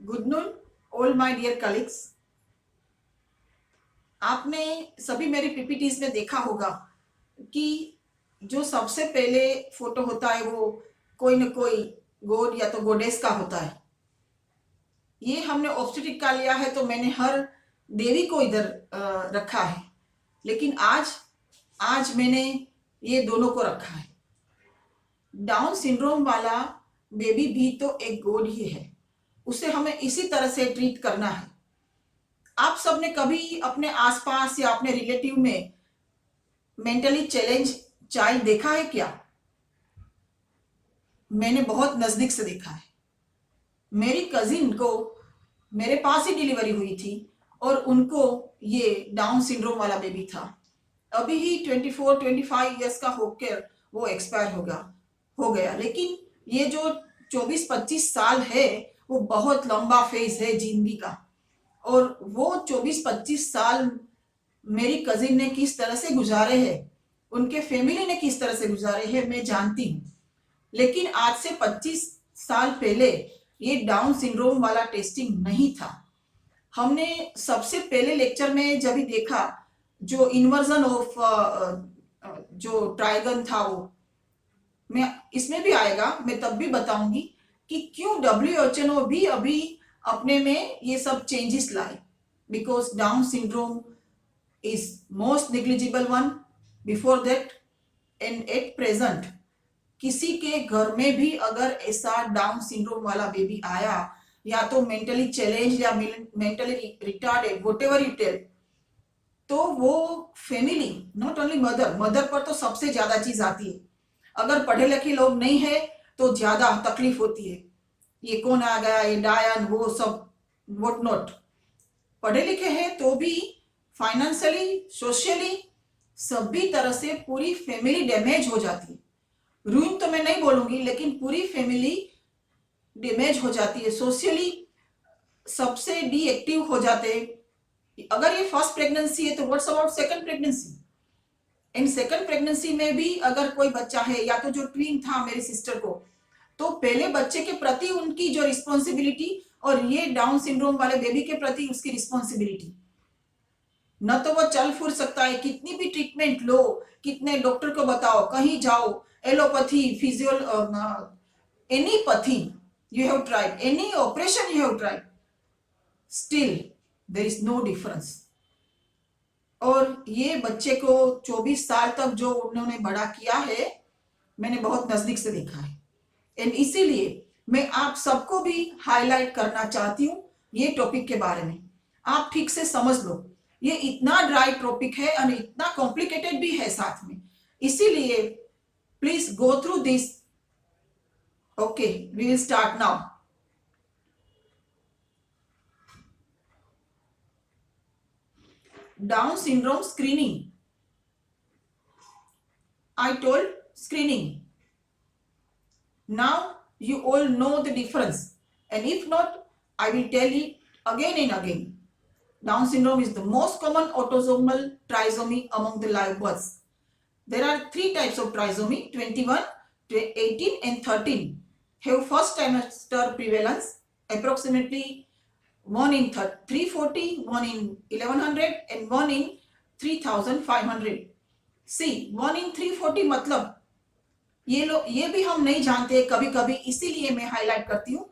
Good noon all my dear colleagues. आपने सभी मेरी पीपीटीज में देखा होगा कि जो सबसे पहले फोटो होता है वो कोई न कोई गॉड या तो गोडेस का होता है। ये हमने ऑब्स्टेट्रिक का लिया है तो मैंने हर देवी को इधर रखा है, लेकिन आज आज मैंने ये दोनों को रखा है। डाउन सिंड्रोम वाला बेबी भी तो एक गॉड ही है, उसे हमें इसी तरह से ट्रीट करना है। आप सबने कभी अपने आसपास या अपने रिलेटिव में मेंटली चैलेंज चाइल्ड देखा है क्या? मैंने बहुत नजदीक से देखा है। मेरी कजिन को मेरे पास ही डिलीवरी हुई थी और उनको ये डाउन सिंड्रोम वाला बेबी था। अभी ही 24-25 इयर्स का होकर वो एक्सपायर हो गया। लेकिन ये जो 24-25 साल है वो बहुत लंबा फेज है जिंदगी का, और वो 24-25 साल मेरी कजिन ने किस तरह से गुजारे हैं, उनके फैमिली ने किस तरह से गुजारे हैं, मैं जानती हूँ। लेकिन आज से 25 साल पहले ये डाउन सिंड्रोम वाला टेस्टिंग नहीं था। हमने सबसे पहले लेक्चर में जब भी देखा जो इन्वर्जन ऑफ जो ट्राइगन था, वो मैं इसमें भी आएगा, मैं तब भी बताऊंगी कि क्यों WHO भी अभी अपने में ये सब चेंजेस लाए। Because down syndrome is most negligible one before that, and at present किसी के घर में भी अगर ऐसा डाउन सिंड्रोम वाला बेबी आया, या तो मेंटली चैलेंज या mentally retarded, whatever you tell, तो वो फैमिली, नॉट ओनली मदर पर तो सबसे ज्यादा चीज आती है। अगर पढ़े लिखे लोग नहीं है तो ज्यादा तकलीफ होती है। ये कौन आ गया, ये डायन, वो सब वोट नॉट। पढ़े लिखे हैं तो भी फाइनेंशियली, सोशली, सभी तरह से पूरी फैमिली डैमेज हो जाती है। रूइन तो मैं नहीं बोलूंगी, लेकिन पूरी फैमिली डैमेज हो जाती है। सोशली सबसे डीएक्टिव हो जाते हैं। अगर ये फर्स्ट प्रेगनेंसी है तो what's about second pregnancy? In second pregnancy में भी अगर कोई बच्चा है, या तो जो ट्विन था मेरी सिस्टर को, तो पहले बच्चे के प्रति उनकी जो रिस्पॉन्सिबिलिटी और ये डाउन सिंड्रोम वाले बेबी के प्रति उसकी रिस्पॉन्सिबिलिटी, न तो वो चल फिर सकता है। कितनी भी ट्रीटमेंट लो, कितने डॉक्टर को बताओ, कहीं जाओ, allopathy, physio, any pathy you have tried, any operation you have tried, still there is no difference. और ये बच्चे को 24 साल तक जो उन्होंने बड़ा किया है, मैंने बहुत नजदीक से देखा है। एंड इसीलिए मैं आप सबको भी हाईलाइट करना चाहती हूँ ये टॉपिक के बारे में। आप ठीक से समझ लो, ये इतना ड्राई टॉपिक है और इतना कॉम्प्लिकेटेड भी है साथ में, इसीलिए please go through this. Okay, we will start now. Down syndrome screening. I told screening. Now you all know the difference, and if not, I will tell it again and again. Down syndrome is the most common autosomal trisomy among the live births. There are 3 types of trisomy: 21, 18 and 13 have first trimester prevalence, approximately 1 in 340, 1 in 1100 and 1 in 3500. See, 1 in 340 मतलब ये भी हम नहीं जानते कभी कभी, इसीलिए मैं हाईलाइट करती हूँ।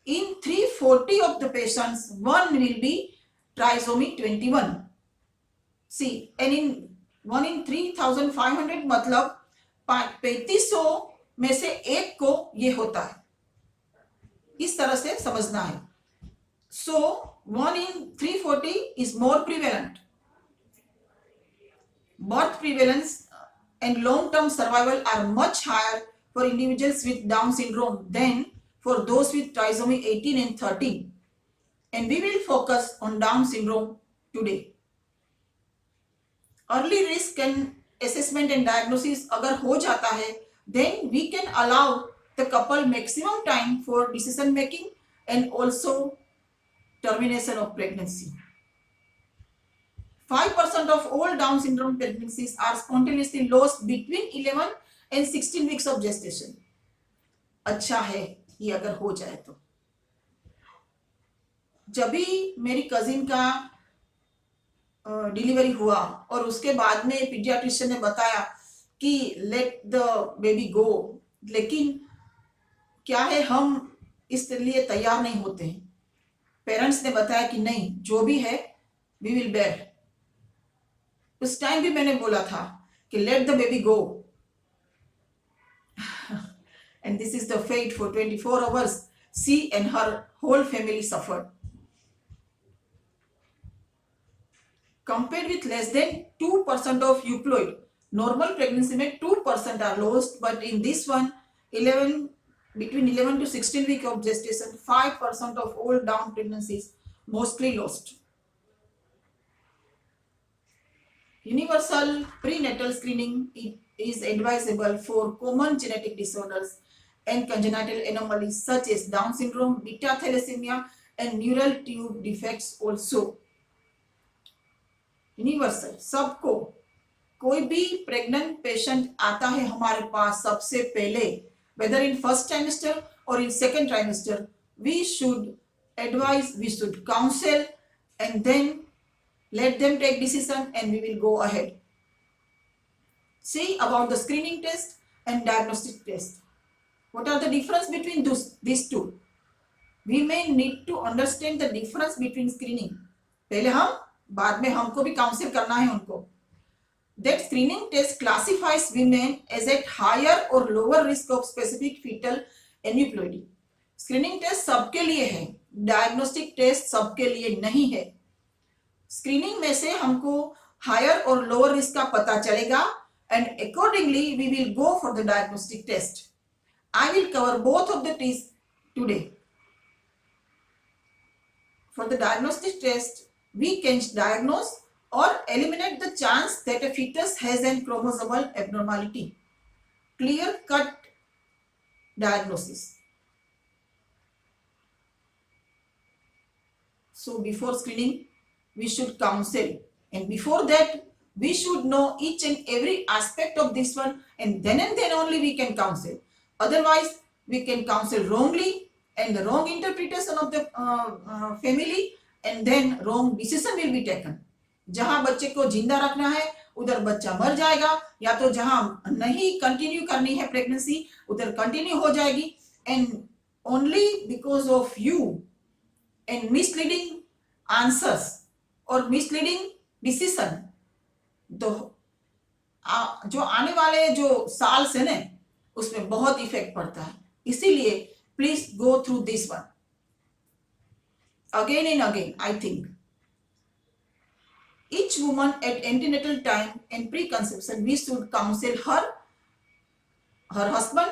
In 340 of the patients, one will be trisomy 21. See, and in 1 in 3500 मतलब 3500 में से एक को ये होता है। इस तरह से समझना है। So 1 in 340 is more prevalent. Birth prevalence and long-term survival are much higher for individuals with Down syndrome than for those with trisomy 18 and 13. And we will focus on Down syndrome today. Early risk and assessment and diagnosis अगर हो जाता है, then we can allow the couple maximum time for decision making and also termination of pregnancy. 5% of all Down syndrome pregnancies are spontaneously lost between 11 and 16 weeks of gestation. अच्छा है ये अगर हो जाए तो। जब भी मेरी कजिन का डिलीवरी हुआ और उसके बाद में पीडियाट्रिशियन ने बताया कि लेट द बेबी गो, लेकिन क्या है, हम इसके लिए तैयार नहीं होते हैं। पेरेंट्स ने बताया कि नहीं, जो भी है वी विल बेयर। उस टाइम भी मैंने बोला था कि let the baby go, and this is the fate. For 24 hours she and her whole family suffered. Compared with less than 2% of euploid, normal pregnancy में 2% are lost, but in this one 11 between 11 to 16 week of gestation 5% of all down pregnancies mostly lost. Universal prenatal screening is advisable for common genetic disorders and congenital anomalies such as Down syndrome, beta thalassemia, and neural tube defects also. Universal, सबको, कोई भी pregnant patient आता है हमारे पास, सबसे पहले whether in first trimester or in second trimester, we should advise, we should counsel, and then let them take decision and we will go ahead. See about the screening test and diagnostic test. What are the difference between these two? We may need to understand the difference between screening. पहले हम, बाद में हमको भी council करना है उनको. That screening test classifies women as at higher or lower risk of specific fetal aneuploidy. Screening test सबके लिए है, डायग्नोस्टिक टेस्ट सबके लिए नहीं है. स्क्रीनिंग में से हमको हायर और लोअर रिस्क का पता चलेगा and accordingly we will go for the diagnostic test. I will cover both of the tests today. For the diagnostic test, we can diagnose or eliminate the chance that a fetus has a chromosomal abnormality. Clear cut diagnosis. So before screening we should counsel, and before that we should know each and every aspect of this one, and then only we can counsel. Otherwise we can counsel wrongly and the wrong interpretation of the family, and then wrong decision will be taken. जहां बच्चे को जिंदा रखना है उधर बच्चा मर जाएगा, या तो जहां नहीं कंटिन्यू करनी है प्रेगनेंसी उधर कंटिन्यू हो जाएगी. And only because of you and misleading answers और मिसलीडिंग डिसीजन, तो जो आने वाले जो साल से ना उसमें बहुत इफेक्ट पड़ता है. इसीलिए please go through this one again and again. I think each woman at antenatal time and preconception, we should counsel her husband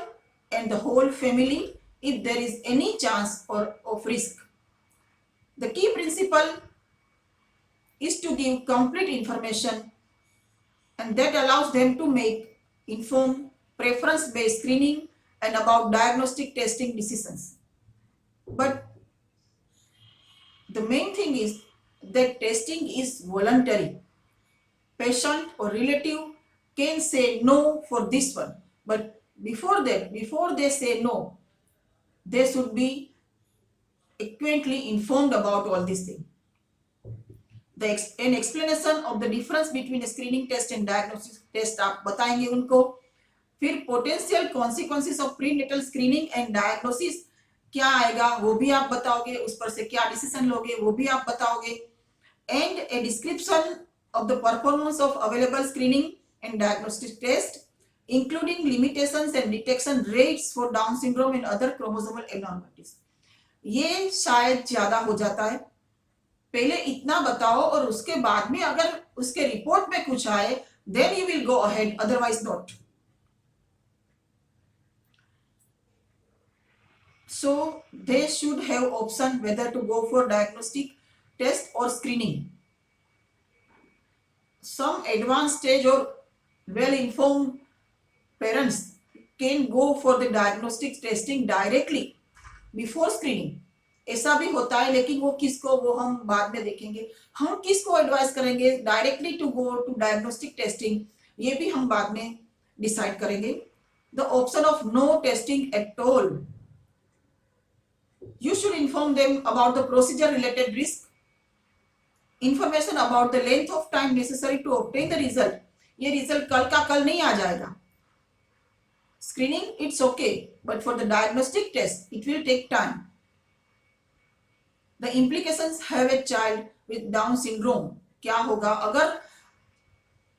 and the whole family if there is any chance or of risk. The key principle is to give complete information, and that allows them to make informed preference based screening and about diagnostic testing decisions. But the main thing is that testing is voluntary. Patient or relative can say no for this one, but before that, before they say no, they should be accurately informed about all these things. An explanation of the difference between a screening test and diagnostic test आप बताएंगे उनको. फिर potential consequences of prenatal screening and diagnosis क्या आएगा वो भी आप बताओगे, उस पर से क्या डिसीजन लोगे वो भी आप बताओगे. And a description of the performance of available screening and diagnostic test including limitations and detection rates for Down syndrome and other chromosomal abnormalities. ये शायद ज्यादा हो जाता है. पहले इतना बताओ और उसके बाद में अगर उसके रिपोर्ट में कुछ आए then you will go ahead, otherwise not. So they should have option whether to go for diagnostic test or screening. Some advanced stage or well-informed parents can go for the diagnostic testing directly before screening. ऐसा भी होता है, लेकिन वो किसको, वो हम बाद में देखेंगे. हम किसको एडवाइस करेंगे directly to go to diagnostic testing, ये भी हम बाद में डिसाइड करेंगे. The option of no testing at all. You should inform them about the procedure related risk, information about the length of time necessary to obtain the result. ये result कल का कल नहीं आ जाएगा. Screening, it's okay, but for the diagnostic test, it will take time. The implications have a child with Down syndrome. क्या होगा अगर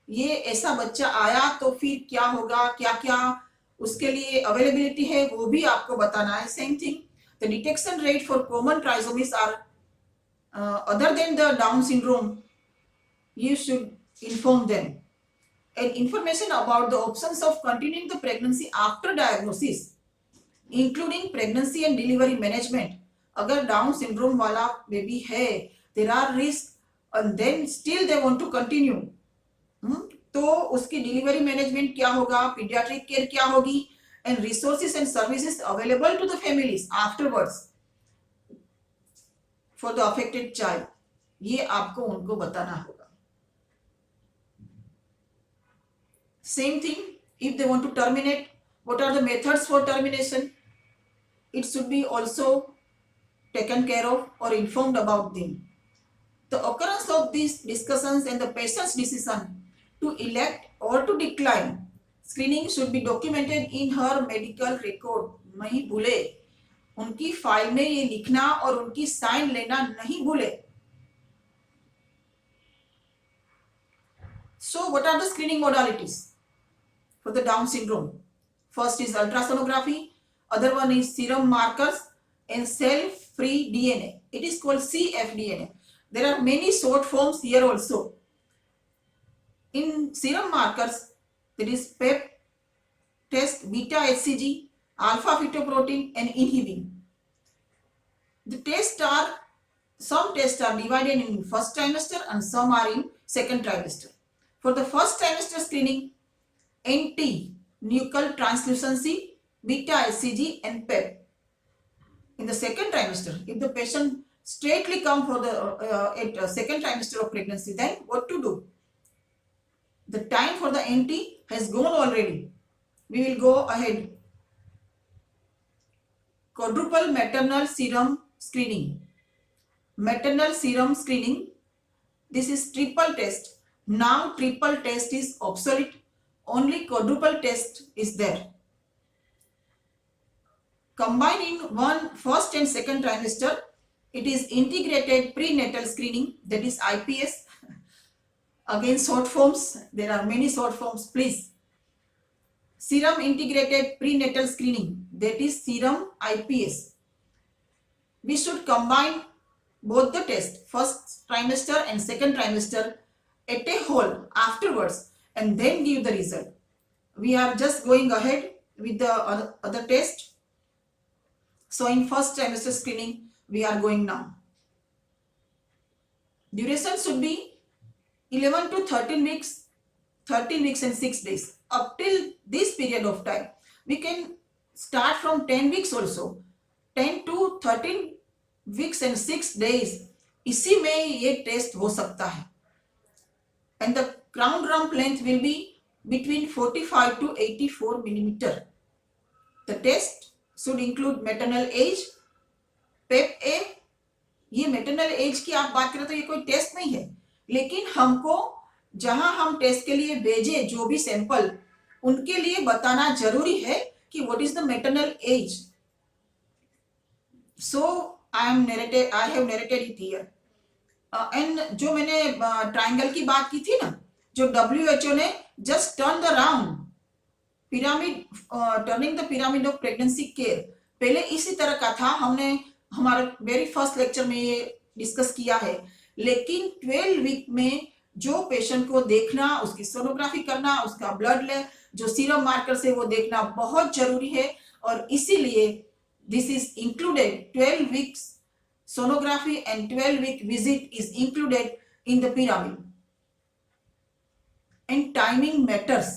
ये ऐसा बच्चा आया तो फिर क्या होगा, क्या क्या उसके लिए अवेलेबिलिटी है वो भी आपको बताना है. Same thing, the detection rate for common trisomies are other than the Down syndrome, you should inform them. And information about the options of continuing the pregnancy after diagnosis, including pregnancy and delivery management. अगर Down syndrome वाला baby है, there are risks, and then still they want to continue. तो उसकी delivery management क्या होगा, paediatric care क्या होगी, and resources and services available to the families afterwards for the affected child, ये आपको उनको बताना होगा. Same thing, if they want to terminate, what are the methods for termination, it should be also taken care of और informed about them. The occurrence of these discussions and the patient's decision to elect or to decline screening should be documented in her medical record. नहीं भूले, उनकी file में ये लिखना और उनकी sign लेना नहीं भूले. So what are the screening modalities for the Down syndrome? First is ultrasonography, other one is serum markers and cell-free DNA. It is called cfDNA. There are many short forms here also. In serum markers, there is PEP test, beta HCG, alpha fetoprotein and inhibin. The tests are, some tests are divided in first trimester and some are in second trimester. For the first trimester screening, NT, nuchal translucency, beta HCG and PEP. In the second trimester, if the patient straightly come for the second trimester of pregnancy, then what to do? The time for the NT has gone already. We will go ahead. Quadruple maternal serum screening. Maternal serum screening. This is triple test. Now triple test is obsolete. Only quadruple test is there. Combined in one first and second trimester. It is integrated prenatal screening, that is IPS. Again, short forms. There are many short forms, please. Serum integrated prenatal screening, that is serum IPS. We should combine both the tests, first trimester and second trimester, at a whole afterwards, and then give the result. We are just going ahead with the other test. So in first trimester screening, we are going now. Duration should be 11 to 13 weeks, 13 weeks and 6 days. Up till this period of time, we can start from 10 weeks also. 10 to 13 weeks and 6 days. इसी में ये test हो सकता है. And the crown rump length will be between 45 to 84 millimeter. The test should include maternal age, पेप ए. ये maternal as की आप बात करें तो ये कोई टेस्ट नहीं है, लेकिन हमको जहां हम टेस्ट के लिए भेजे जो भी सैंपल, उनके लिए बताना जरूरी है कि what is the maternal age. So I have narrated it here. And जो मैंने ट्रायंगल की बात की थी ना, जो WHO ने just turn the round pyramid, turning the pyramid of pregnancy care, पहले इसी तरह का था. हमने हमारे वेरी फर्स्ट लेक्चर में ये डिस्कस किया है. लेकिन 12 वीक में जो पेशेंट को देखना, उसकी सोनोग्राफी करना, उसका ब्लड जो सीरम मार्कर से वो देखना बहुत जरूरी है. और इसीलिए this is included, 12 weeks sonography and 12 week visit is included in the pyramid. And timing matters.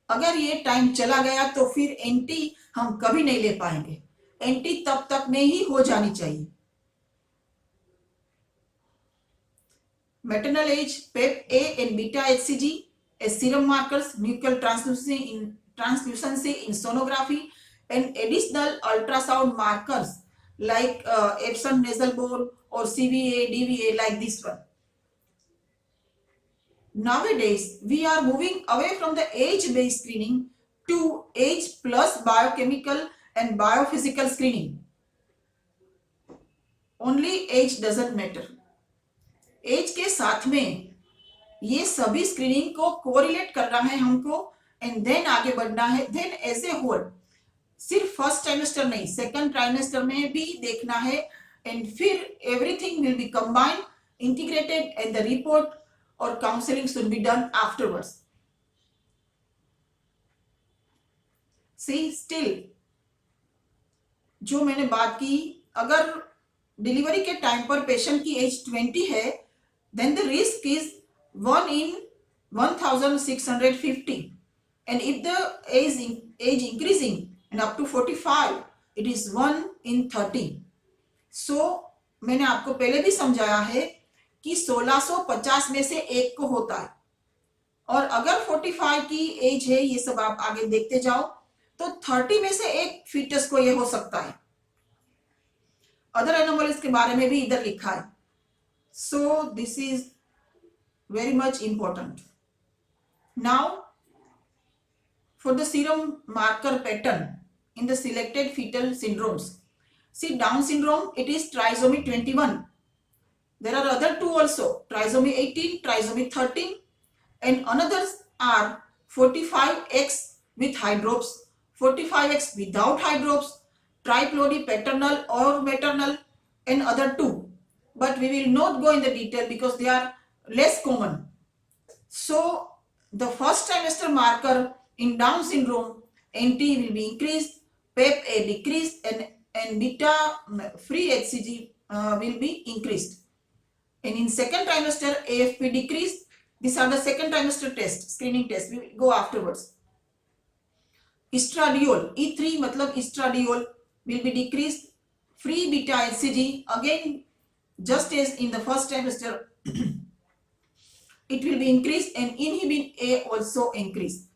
अगर ये टाइम चला गया तो फिर एंटी हम कभी नहीं ले पाएंगे. एंटी तब तक में ही हो जानी चाहिए. Maternal age, PEP A and beta HCG as serum markers, nuchal translucency in sonography, and additional ultrasound markers like Epson nasal bore or CVA, DVA, like this one. Nowadays, we are moving away from the age-based screening to age plus biochemical and biophysical screening. Only age doesn't matter. Age के साथ में ये सभी screening को correlate करना है हमको and then आगे बढ़ना है. देन एज ए होल सिर्फ फर्स्ट ट्राइमेस्टर नहीं, सेकंड ट्राइमेस्टर में भी देखना है एंड फिर everything will be combined, integrated and the report और counselling should be done afterwards. See still जो मैंने बात की, अगर डिलीवरी के टाइम पर पेशेंट की एज 20 है, then the risk is 1 in 1650, and if the age increasing and up to 45, it is 1 in 30. so मैंने आपको पहले भी समझाया है कि 1650 में से एक को होता है, और अगर 45 की एज है, ये सब आप आगे देखते जाओ, तो 30 में से एक फीटस को ये हो सकता है. अदर एनोमलीज के बारे में भी इधर लिखा है. So this is very much important. Now for the serum marker pattern in the selected fetal syndromes. See, Down syndrome, it is trisomy 21. There are other two also, trisomy 18, trisomy 13, and others are 45X with hydrops, 45X without hydrops, triploidy paternal or maternal, and other two. But we will not go in the detail because they are less common. So the first trimester marker in Down syndrome, NT will be increased, PEP-A decreased, and beta free HCG will be increased. And in second trimester, AFP decreased. These are the second trimester test, screening test. We will go afterwards. Estradiol, E3 matlab estradiol will be decreased. Free beta HCG, again just as in the first trimester, it will be increased, and inhibin A also increased.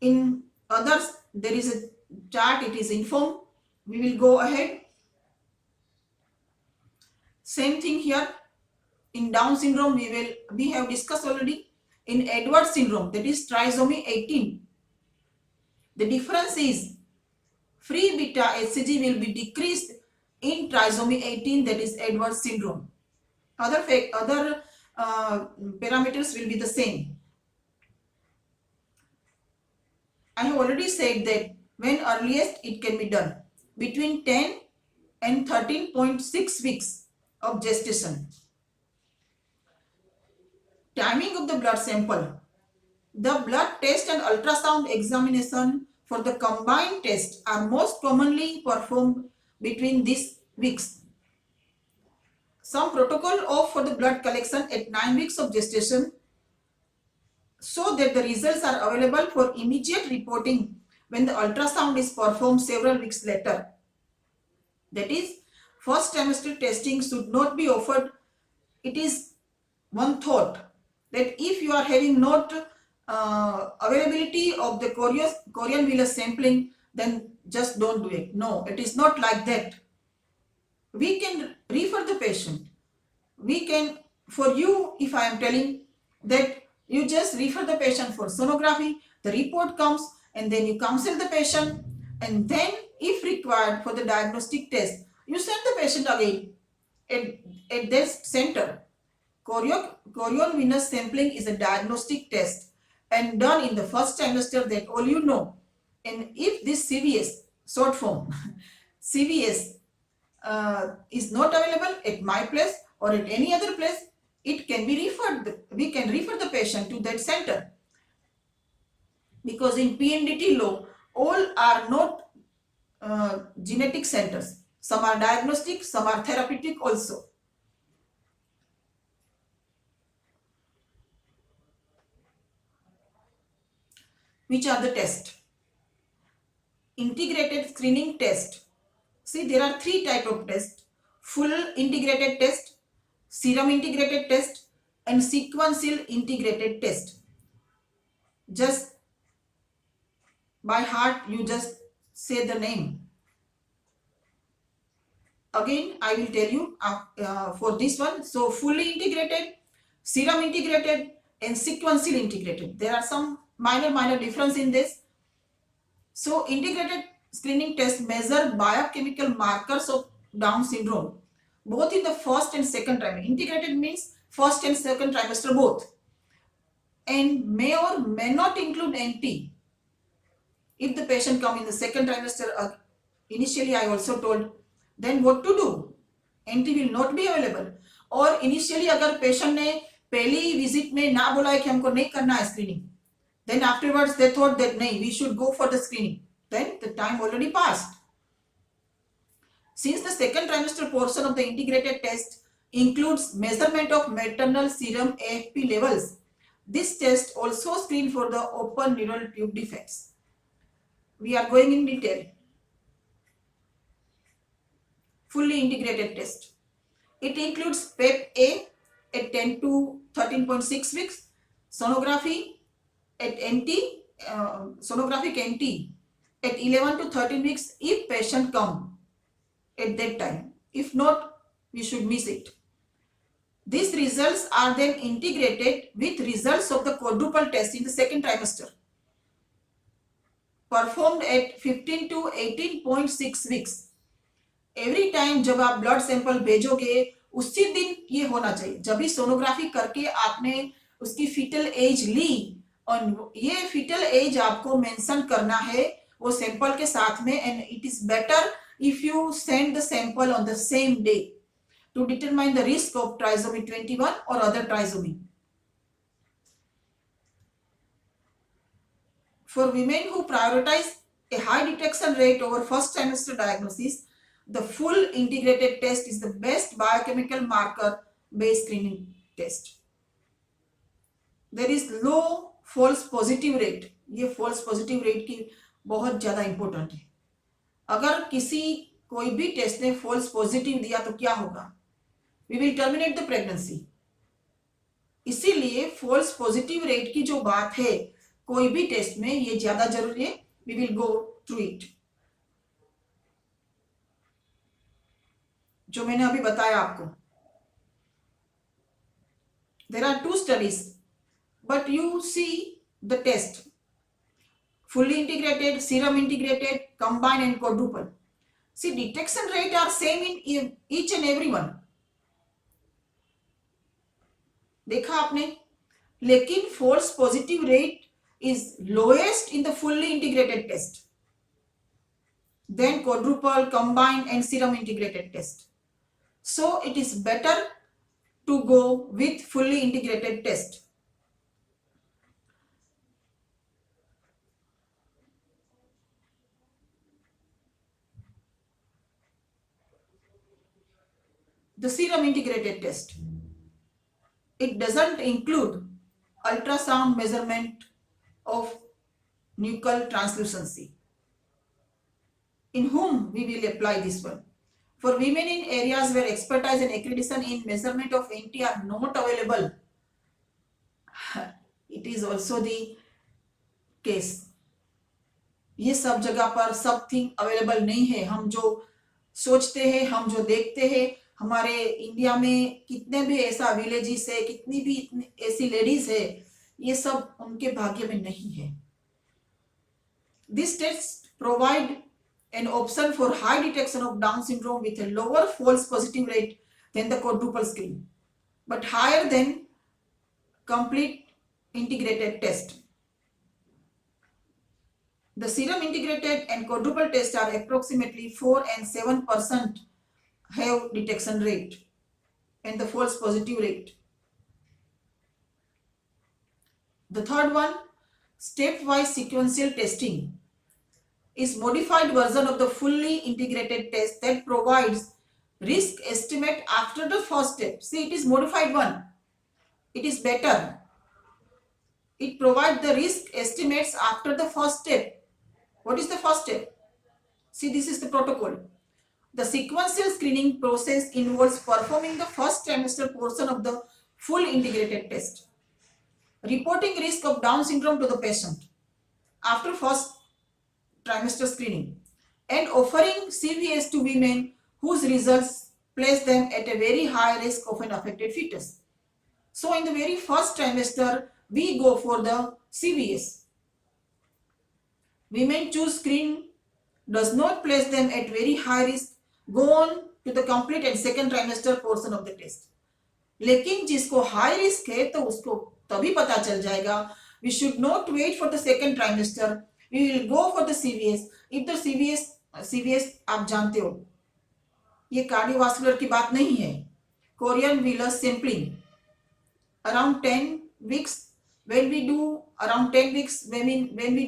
In others, there is a chart, it is informed. We will go ahead. Same thing here. In Down syndrome, we have discussed already. In Edwards syndrome, that is trisomy 18, the difference is free beta HCG will be decreased in trisomy 18, that is Edwards syndrome. Other parameters will be the same. I have already said that when earliest it can be done, between 10 and 13.6 weeks of gestation. Timing of the blood sample. The blood test and ultrasound examination for the combined test are most commonly performed between these weeks. Some protocol for the blood collection at 9 weeks of gestation, so that the results are available for immediate reporting when the ultrasound is performed several weeks later. That is, first trimester testing should not be offered. It is one thought that if you are having not availability of the chorion villus sampling, then just don't do it. No, it is not like that. We can refer the patient. We can, for you, if I am telling that you just refer the patient for sonography, the report comes, and then you counsel the patient, and then if required for the diagnostic test, you send the patient again at this center. Chorion venous sampling is a diagnostic test and done in the first trimester, that all you know. And if this CVS, short form, CVS is not available at my place or at any other place, it can be referred. We can refer the patient to that center. Because in PNDT law, all are not genetic centers. Some are diagnostic, some are therapeutic also. Which are the tests? Integrated screening test. See, there are three types of tests: full integrated test, serum integrated test, and sequential integrated test. Just by heart, you just say the name. Again, I will tell you for this one. So fully integrated, serum integrated, and sequential integrated. There are some minor difference in this. So integrated screening test measure biochemical markers of Down syndrome, both in the first and second trimester. Integrated means first and second trimester both, and may or may not include NT. If the patient come in the second trimester, initially I also told, then what to do? NT will not be available. और initially अगर patient ने पहली visit में ना बोला है कि हमको नहीं करना है screening, then afterwards they thought that नहीं, we should go for the screening. Then the time already passed. Since the second trimester portion of the integrated test includes measurement of maternal serum AFP levels, this test also screen for the open neural tube defects. We are going in detail. Fully integrated test. It includes PEP-A at 10 to 13.6 weeks, sonography at NT, sonographic NT at 11 to 13 weeks if patient come at that time. If not, we should miss it. These results are then integrated with results of the quadruple test in the second trimester, performed at 15 to 18.6 weeks. Every time जब आप blood sample भेजोगे उसी दिन ये होना चाहिए, जब भी सोनोग्राफी करके आपने उसकी फीटल एज ली और ये फीटल एज आपको मेंशन करना है वो सैंपल के साथ में. And it is better if you send the sample on the same day to determine the risk of trisomy 21 और other trisomy. For women who prioritize a high detection rate over first trimester diagnosis, the full integrated test is the best biochemical marker based screening test. There is low false positive rate. ये false positive rate की बहुत ज्यादा important है. अगर किसी कोई भी test ने false positive दिया तो क्या होगा? We will terminate the pregnancy. इसीलिए false positive rate की जो बात है कोई भी टेस्ट में ये ज्यादा जरूरी है. We will go through it. जो मैंने अभी बताया आपको. There are two studies, but you see the test. Fully integrated, serum integrated, combined and quadruple. See, detection rate are same in each and every one. देखा आपने, लेकिन false positive rate is lowest in the fully integrated test, then quadruple, combined and serum integrated test. So it is better to go with fully integrated test. The serum integrated test, it doesn't include ultrasound measurement of nuchal translucency. In whom we will apply this one? For women in areas where expertise and accreditation in measurement of NT are not available, it is also the case. ये सब जगह पर सब thing available नहीं है. हम जो सोचते हैं, हम जो देखते हैं, हमारे इंडिया में कितने भी ऐसा विलेजेस है, कितनी भी ऐसी लेडीज है, ये सब उनके भाग्य में नहीं है. This test provide an option for high detection of Down syndrome with a lower false positive rate than the quadruple screen, but higher than complete integrated test. The serum integrated and quadruple tests are approximately 4 and 7% have detection rate and the false positive rate. The third one, stepwise sequential testing, is modified version of the fully integrated test that provides risk estimate after the first step. See, it is modified one. It is better. It provides the risk estimates after the first step. What is the first step? See, this is the protocol. The sequential screening process involves performing the first trimester portion of the full integrated test, reporting risk of Down syndrome to the patient after first trimester screening, and offering CVS to women whose results place them at a very high risk of an affected fetus. So in the very first trimester, we go for the CVS. Women choose screen does not place them at very high risk, go on to the complete and second trimester portion of the test. लेकिन जिसको high risk है तो उसको तभी पता चल जाएगा. We should not wait for the second trimester. We will go for the CVS. If the CVS आप जानते हो, ये कार्डियोवास्कुलर की बात नहीं है. Korean wheeler sampling around 10 weeks, when we do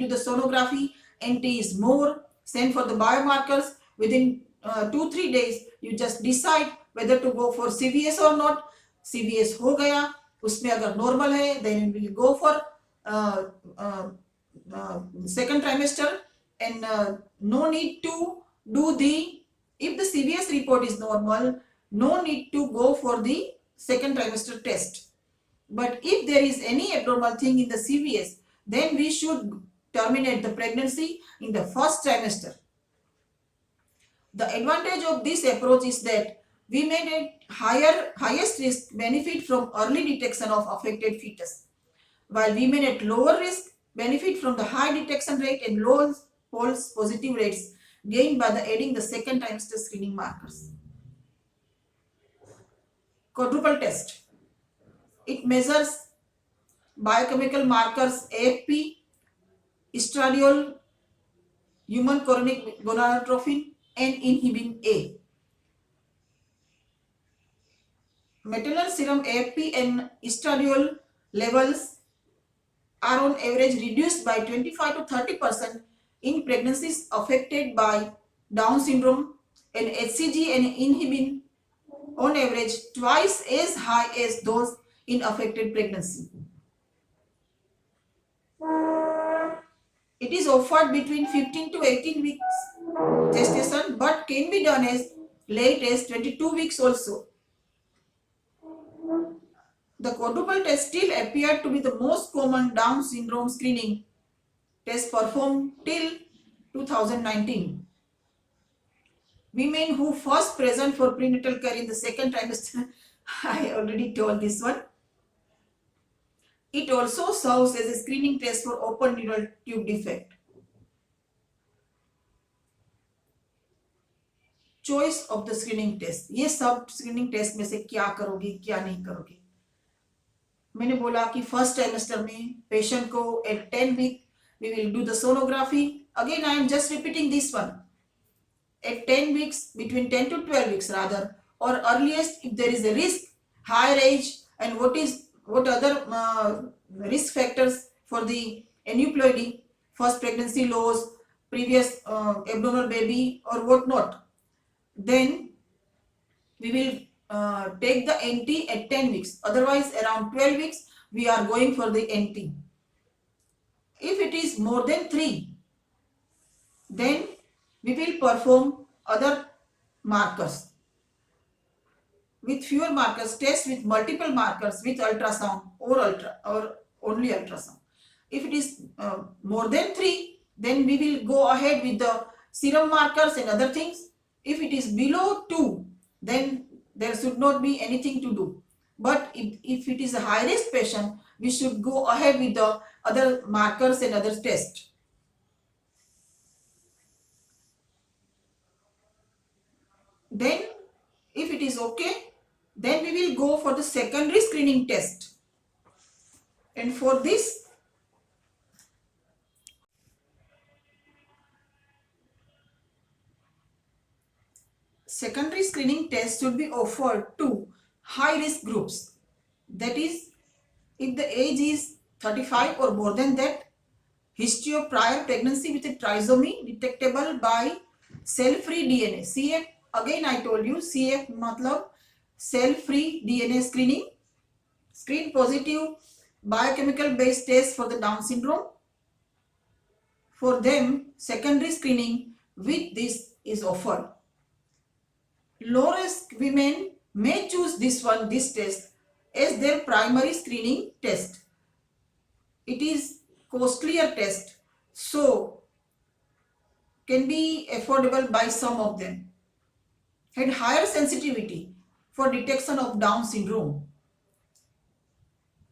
the sonography, NT is more. Send for the biomarkers. Within 2-3 days you just decide whether to go for CVS or not. CVS हो गया, उसमें अगर normal है then we will go for second trimester, and no need to do if the CVS report is normal, no need to go for the second trimester test. But if there is any abnormal thing in the CVS, then we should terminate the pregnancy in the first trimester. The advantage of this approach is that women at highest risk benefit from early detection of affected fetus, while women at lower risk benefit from the high detection rate and low false positive rates gained by adding the second trimester screening markers. Quadruple test. It measures biochemical markers AFP, estradiol, human chorionic gonadotropin, and inhibin A. Maternal serum AFP and estradiol levels are on average reduced by 25 to 30% in pregnancies affected by Down syndrome, and HCG and inhibin on average twice as high as those in affected pregnancy. It is offered between 15 to 18 weeks gestation, but can be done as late as 22 weeks also. The quadruple test still appeared to be the most common Down syndrome screening test performed till 2019. Women who first present for prenatal care in the second trimester, I already told this one. It also serves as a screening test for open neural tube defect. Choice of the screening test. ये सब screening test में से क्या करोगे क्या नहीं करोगे. मैंने बोला कि फर्स्ट ट्राइमेस्टर में पेशेंट को at 10 week we will do the sonography. Again I am just repeating this one. At 10 weeks, between 10 to 12 weeks rather, or earliest if there is a risk, higher age, and what other risk factors for the aneuploidy, first pregnancy loss, previous abnormal baby or what not, then we will take the NT at 10 weeks. Otherwise around 12 weeks we are going for the NT. If it is more than 3, then we will perform other markers. With fewer markers, test with multiple markers with ultrasound or only ultrasound. If it is more than 3, then we will go ahead with the serum markers and other things. If it is below 2, then there should not be anything to do. But if it is a high risk patient, we should go ahead with the other markers and other tests. Then if it is okay, then we will go for the secondary screening test. And for this, secondary screening test should be offered to high risk groups. That is, if the age is 35 or more than that, history of prior pregnancy with a trisomy detectable by cell-free DNA. CF, again I told you, CF matlab cell-free DNA screening. Screen positive biochemical based test for the Down syndrome. For them, secondary screening with this is offered. Low risk women may choose this test as their primary screening test. It is costlier test, so can be affordable by some of them. had higher sensitivity for detection of Down syndrome.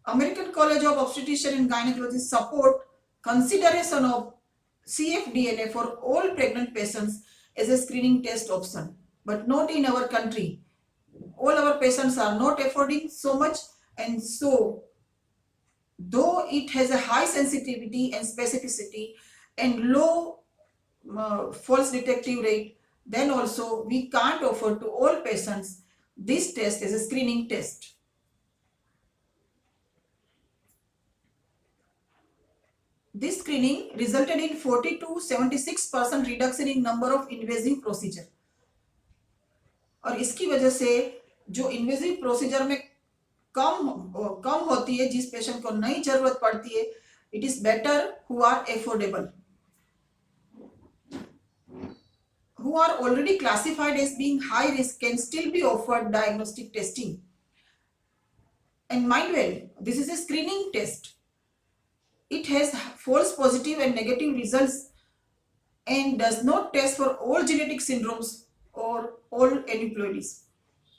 American College of Obstetrician and Gynecology support consideration of cfDNA for all pregnant patients as a screening test option, but not in our country. All our patients are not affording so much, and so though it has a high sensitivity and specificity and low false detective rate, then also we can't offer to all patients this test as a screening test. This screening resulted in 40 to 76% reduction in number of invasive procedure. और इसकी वजह से जो invasive procedure में कम होती है, जिस patient को नहीं जरूरत पड़ती है, it is better who are affordable, who are already classified as being high risk can still be offered diagnostic testing. And mind well, this is a screening test. It has false positive and negative results and does not test for all genetic syndromes or all aneuploidies.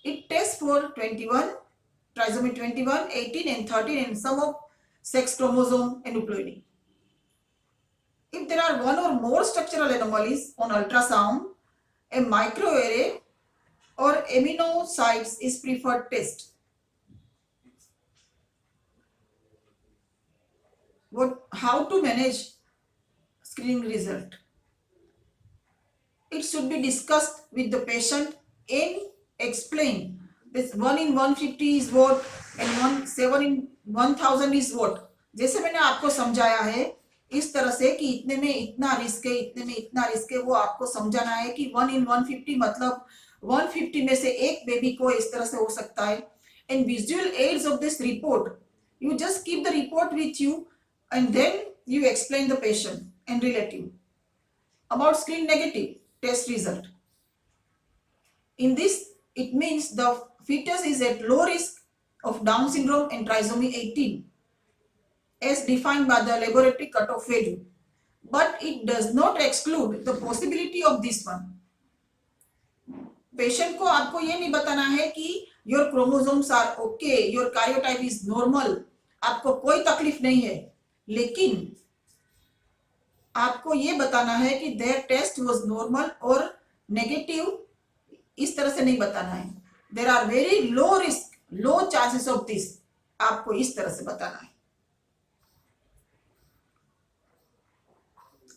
It tests for 21, trisomy 21, 18 and 13 and some of sex chromosome aneuploidy. If there are one or more structural anomalies on ultrasound, a microarray or amniocytes is preferred test. How to manage screening result? It should be discussed with the patient and explain this 1 in 150 is what and 7 in 1000 is what. जैसे मैंने आपको समझाया है इस तरह से कि इतने में इतना रिस्क है, इतने में इतना रिस्क है, वो आपको समझाना है कि 1 in 150 मतलब 150 में से एक बेबी को इस तरह से हो सकता है. And visual aids of this report, you just keep the report with you and then you explain the patient and relative about screen negative test result. In this, it means the fetus is at low risk of Down syndrome and trisomy 18 as defined by the laboratory cutoff value, but it does not exclude the possibility of this one. Patient को आपको ये नहीं बताना है कि your chromosomes are okay, your karyotype is normal, आपको कोई तकलीफ नहीं है, लेकिन आपको ये बताना है कि देयर टेस्ट वाज नॉर्मल और नेगेटिव, इस तरह से नहीं बताना है. There are very low risk, low chances of this, आपको इस तरह से बताना है.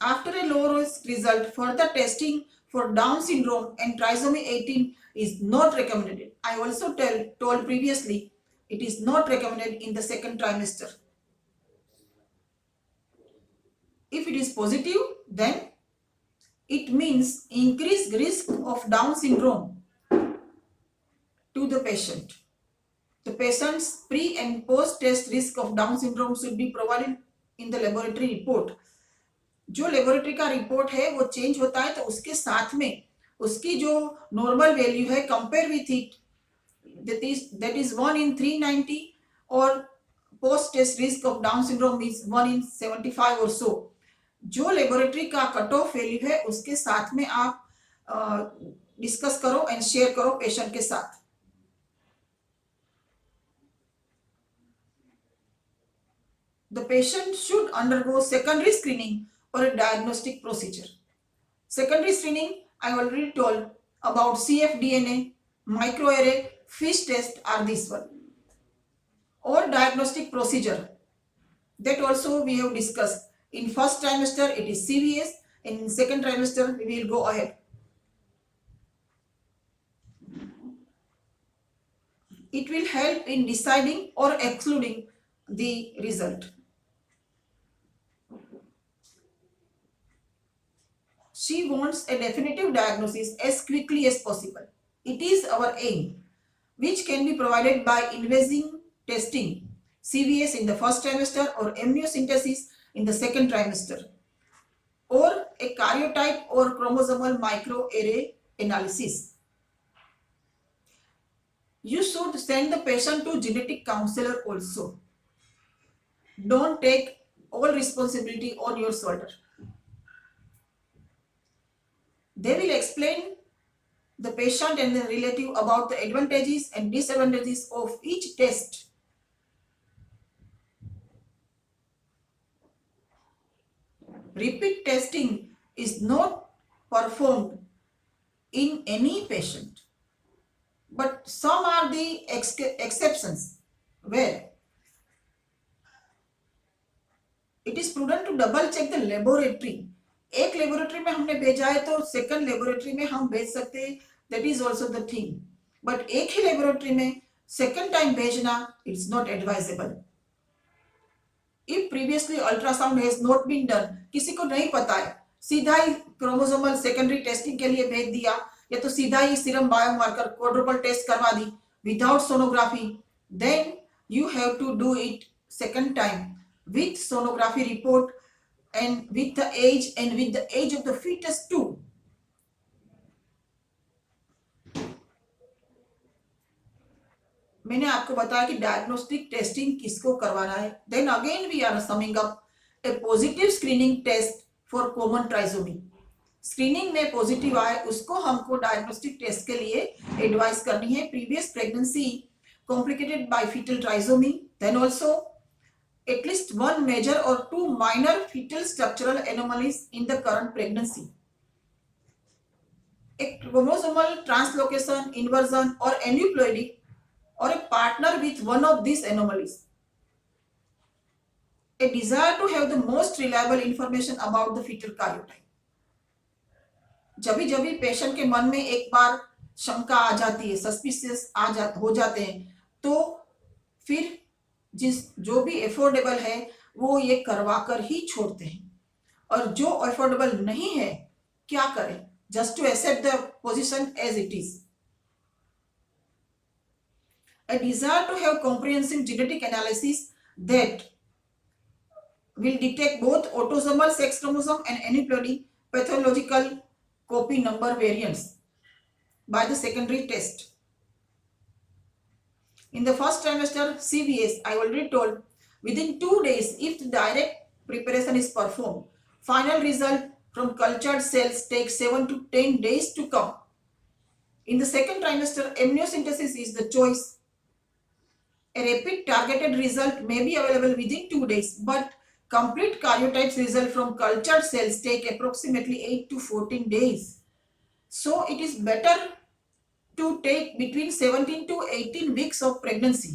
After a low risk result, further testing for Down syndrome and trisomy 18 is not recommended. I also told previously it is not recommended in the second trimester. If it is positive, then it means increased risk of Down syndrome to the patient. The patient's pre and post test risk of Down syndrome should be provided in the laboratory report. जो laboratory का report है वो change होता है, तो उसके साथ में उसकी जो नॉर्मल वैल्यू है compare with it, that is 1 in 390 और post test risk of Down syndrome is 1 in 75 और सो. जो लेबोरेटरी का कट ऑफ वैल्यू है उसके साथ में आप डिस्कस करो एंड शेयर करो पेशेंट के साथ. The patient should undergo secondary screening or a diagnostic procedure. Secondary screening, I already told about cfDNA, microarray, FISH test are this one. Or diagnostic procedure, that also we have discussed. In first trimester it is CVS, in second trimester we will go ahead. It will help in deciding or excluding the result. She wants a definitive diagnosis as quickly as possible. It is our aim, which can be provided by invasive testing, CVS in the first trimester or amniocentesis in the second trimester, or a karyotype or chromosomal microarray analysis. You should send the patient to genetic counselor also. Don't take all responsibility on your shoulder. They will explain the patient and the relative about the advantages and disadvantages of each test. Repeat testing is not performed in any patient, but some are the exceptions where it is prudent to double check the laboratory. एक laboratory में हमने भेजा है तो second laboratory में हम भेज सकते हैं, that is also the thing, but एक ही लेबोरेटरी में सेकंड टाइम भेजना it's not advisable. If previously ultrasound has not been done, किसी को नहीं पता है, सीधा ही क्रोमोसोमल सेकेंडरी टेस्टिंग के लिए भेज दिया, या तो सीधा ही सीरम बायोमार्कर क्वाड्रुपल टेस्ट करवा दी without sonography, then you have to do it second time with sonography report and with the age of the fetus too. मैंने आपको बताया कि डायग्नोस्टिक टेस्टिंग किसको करवाना है. Then again we are summing up a positive screening test for common trisomy. Screening में positive आए उसको हमको डायग्नोस्टिक टेस्ट के लिए एडवाइस करनी है. Previous pregnancy complicated by fetal trisomy, then also at least one major or two minor fetal structural anomalies in the current pregnancy. A chromosomal translocation, inversion or aneuploidy or a partner with one of these anomalies. A desire to have the most reliable information about the fetal karyotype. जब भी patient के मन में एक बार शंका आ जाती है, suspicious हो जाते हैं, तो फिर जो भी एफोर्डेबल है वो ये करवाकर ही छोड़ते हैं. और जो एफोर्डेबल नहीं है क्या करें? Just to accept the position as it is. A desire to have comprehensive genetic analysis that will detect both autosomal sex chromosome and aneuploidy pathological copy number variants by the secondary test. In the first trimester CVS, I already told, within 2 days, if the direct preparation is performed, final result from cultured cells takes 7 to 10 days to come. In the second trimester, amniocentesis is the choice. A rapid targeted result may be available within 2 days, but complete karyotypes result from cultured cells take approximately 8 to 14 days. So it is better to take between 17 to 18 weeks of pregnancy.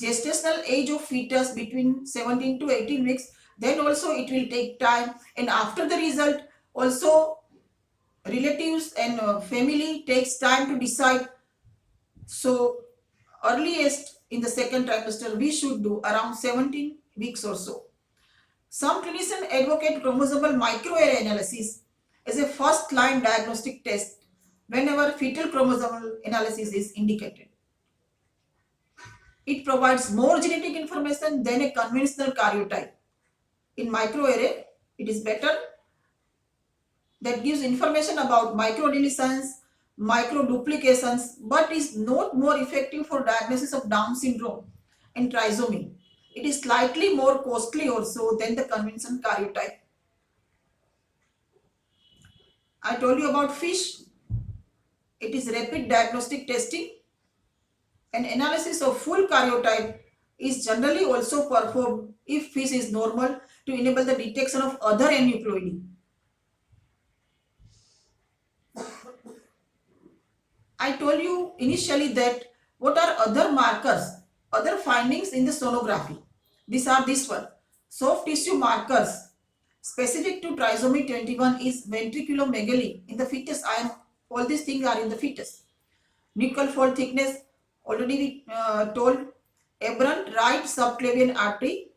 Gestational age of fetus between 17 to 18 weeks, then also it will take time, and after the result also relatives and family takes time to decide. So earliest in the second trimester we should do around 17 weeks or so. Some clinicians advocate chromosomal microarray analysis as a first line diagnostic test whenever fetal chromosomal analysis is indicated. It provides more genetic information than a conventional karyotype. In microarray, it is better. That gives information about microdeletions, microduplications, but is not more effective for diagnosis of Down syndrome and trisomy. It is slightly more costly also than the conventional karyotype. I told you about FISH. It is rapid diagnostic testing. An analysis of full karyotype is generally also performed if FISH is normal to enable the detection of other aneuploidy. I told you initially that what are other markers, other findings in the sonography. These are this one. Soft tissue markers specific to trisomy 21 is ventriculomegaly in the fetus. All these things are in the fetus. Nuchal fold thickness, already we told. Aberrant right subclavian artery,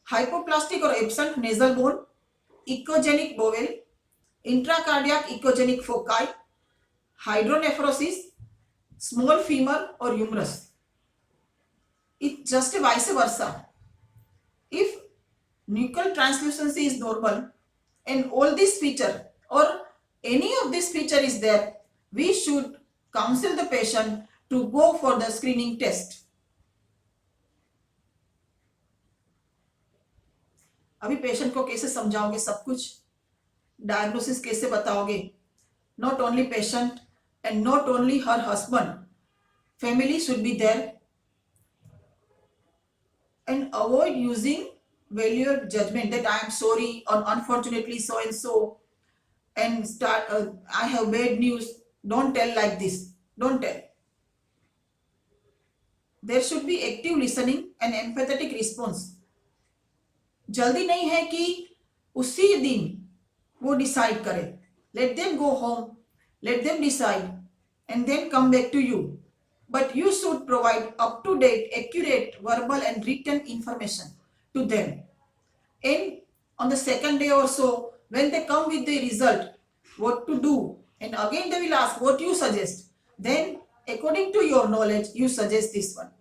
hypoplastic or absent nasal bone, echogenic bowel, intracardiac echogenic foci, hydronephrosis, small femur or humerus. It's just vice versa. If nuchal translucency is normal and all this feature or any of this feature is there, we should counsel the patient to go for the screening test. अभी patient को कैसे समझाओगे सब कुछ, diagnosis कैसे बताओगे? Not only patient, and not only her husband. Family should be there, and avoid using valued judgment that I am sorry or unfortunately so and so, and start I have bad news. Don't tell like this. Don't tell. There should be active listening and empathetic response. जल्दी नहीं है कि उसी दिन वो decide करे. Let them go home, let them decide, and then come back to you. But you should provide up-to-date, accurate verbal and written information to them. And on the second day or so, when they come with the result, what to do, and again they will ask what you suggest. Then according to your knowledge, you suggest this one.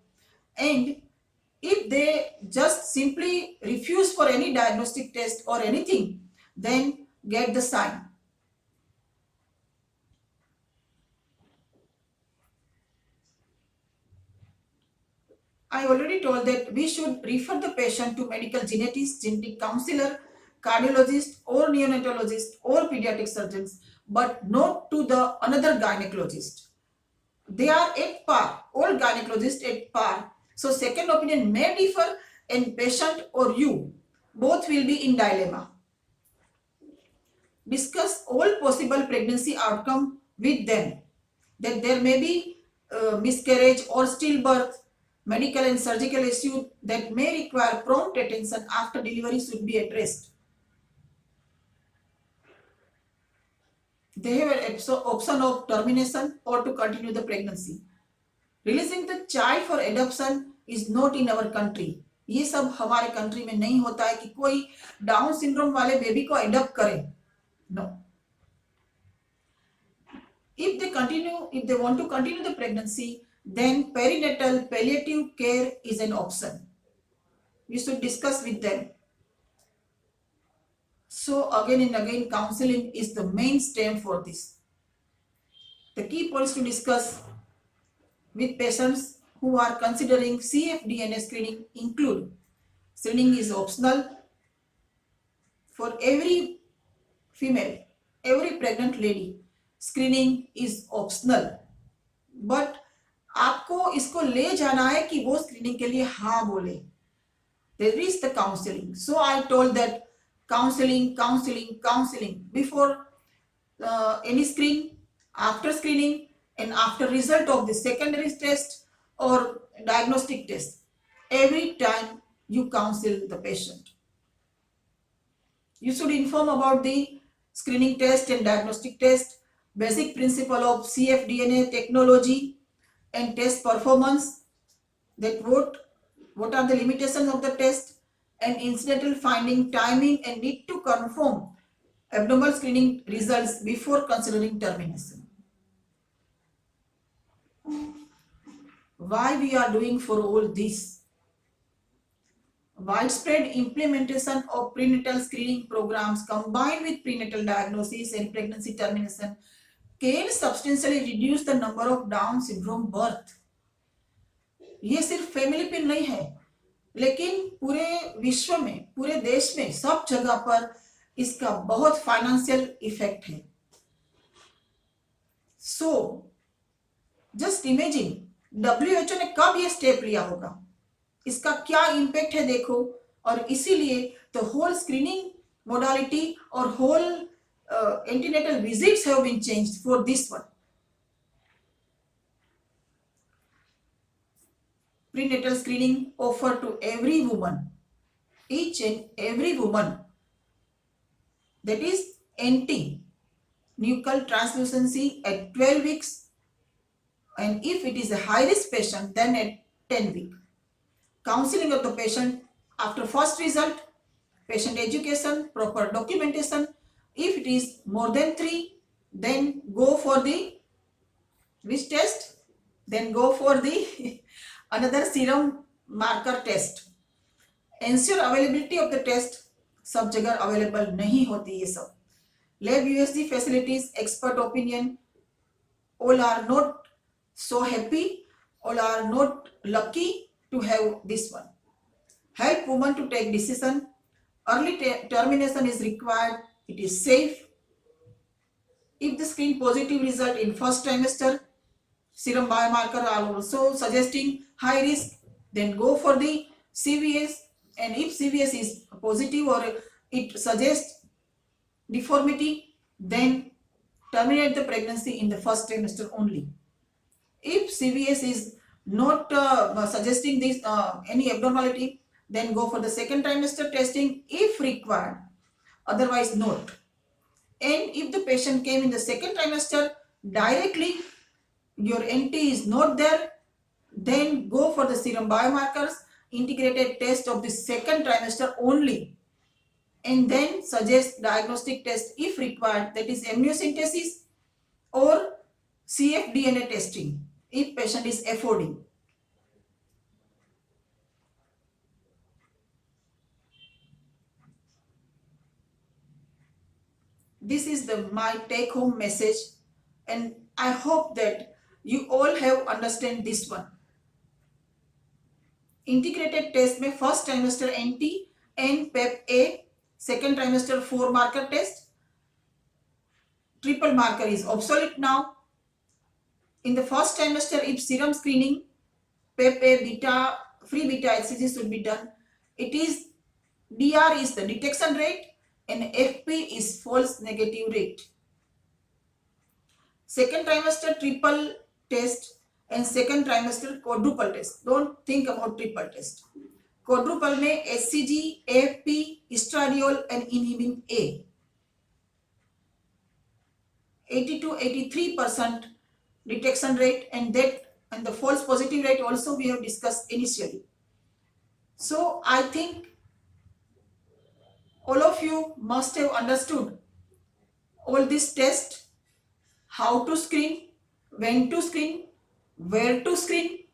And if they just simply refuse for any diagnostic test or anything, then get the sign. I already told that we should refer the patient to medical genetist, genetic counselor, cardiologist or neonatologist or pediatric surgeons, but not to the another gynecologist. They are at par, all gynecologists at par. So second opinion may differ, and patient or you both will be in dilemma. Discuss all possible pregnancy outcome with them. That there may be miscarriage or stillbirth, medical and surgical issue that may require prompt attention after delivery should be addressed. They have an option of termination or to continue the pregnancy. Releasing the child for adoption is not in our country. ये सब हमारे country में नहीं होता है कि कोई down syndrome वाले बेबी को अडॉप्ट करे. No. If they want to continue the pregnancy, then perinatal palliative care is an option. We should discuss with them. So again and again, counseling is the mainstay for this. The key points to discuss with patients who are considering cfDNA screening include: screening is optional for every female, every pregnant lady. Screening is optional, but आपको इसको ले जाना है कि वो screening के लिए हाँ बोले. There is the counseling. So I told that counseling before any screen, after screening, and after result of the secondary test or diagnostic test. Every time you counsel the patient, you should inform about the screening test and diagnostic test, basic principle of cfDNA technology and test performance, that what are the limitations of the test, and incidental finding, timing, and need to confirm abnormal screening results before considering termination. Why we are doing for all this? Widespread implementation of prenatal screening programs combined with prenatal diagnosis and pregnancy termination can substantially reduce the number of Down syndrome birth. ये सिर्फ family पे नहीं है, लेकिन पूरे विश्व में, पूरे देश में, सब जगह पर इसका बहुत फाइनेंशियल इफेक्ट है. सो जस्ट इमेजिन WHO ने कब ये स्टेप लिया होगा, इसका क्या इम्पैक्ट है देखो. और इसीलिए द होल स्क्रीनिंग मोडालिटी और whole antenatal visits have been changed for this one. Prenatal screening offered to every woman, each and every woman, that is anti-nuchal translucency at 12 weeks, and if it is a high risk patient, then at 10 weeks. Counseling of the patient after first result, patient education, proper documentation. If it is more than 3, then go for the which test? Then go for the another serum marker test. Ensure availability of the test. सब जगह available नहीं होती ये सब. Lab USG facilities, expert opinion, all are not so happy, all are not lucky to have this one. Help women to take decision. Early termination is required. It is safe. If the screen positive result in first trimester, serum biomarker are also suggesting high risk, then go for the CVS. And if CVS is positive or it suggests deformity, then terminate the pregnancy in the first trimester only. If CVS is not suggesting this any abnormality, then go for the second trimester testing if required, otherwise not. And if the patient came in the second trimester directly, your NT is not there, then go for the serum biomarkers, integrated test of the second trimester only, and then suggest diagnostic test if required, that is amniocentesis or cfDNA testing if patient is affording. This is my take home message, and I hope that you all have understand this one. Integrated test में first trimester NT and PEP-A, second trimester 4 marker test. Triple marker is obsolete now. In the first trimester, if serum screening, PEP-A beta, free beta HCG should be done. It is DR is the detection rate and FP is false negative rate. Second trimester triple test and second trimester quadruple test. Don't think about triple test. Quadruple में HCG, AFP, estradiol and inhibin A. 80 to 83% detection rate, and the false positive rate also we have discussed initially. So I think all of you must have understood all this test, how to screen, when to screen, where to screen,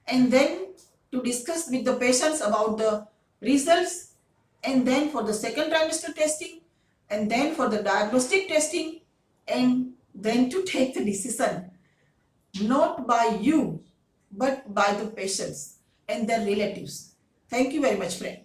and then to discuss with the patients about the results, and then for the second trimester testing, and then for the diagnostic testing, and then to take the decision, not by you, but by the patients and their relatives. Thank you very much, friend.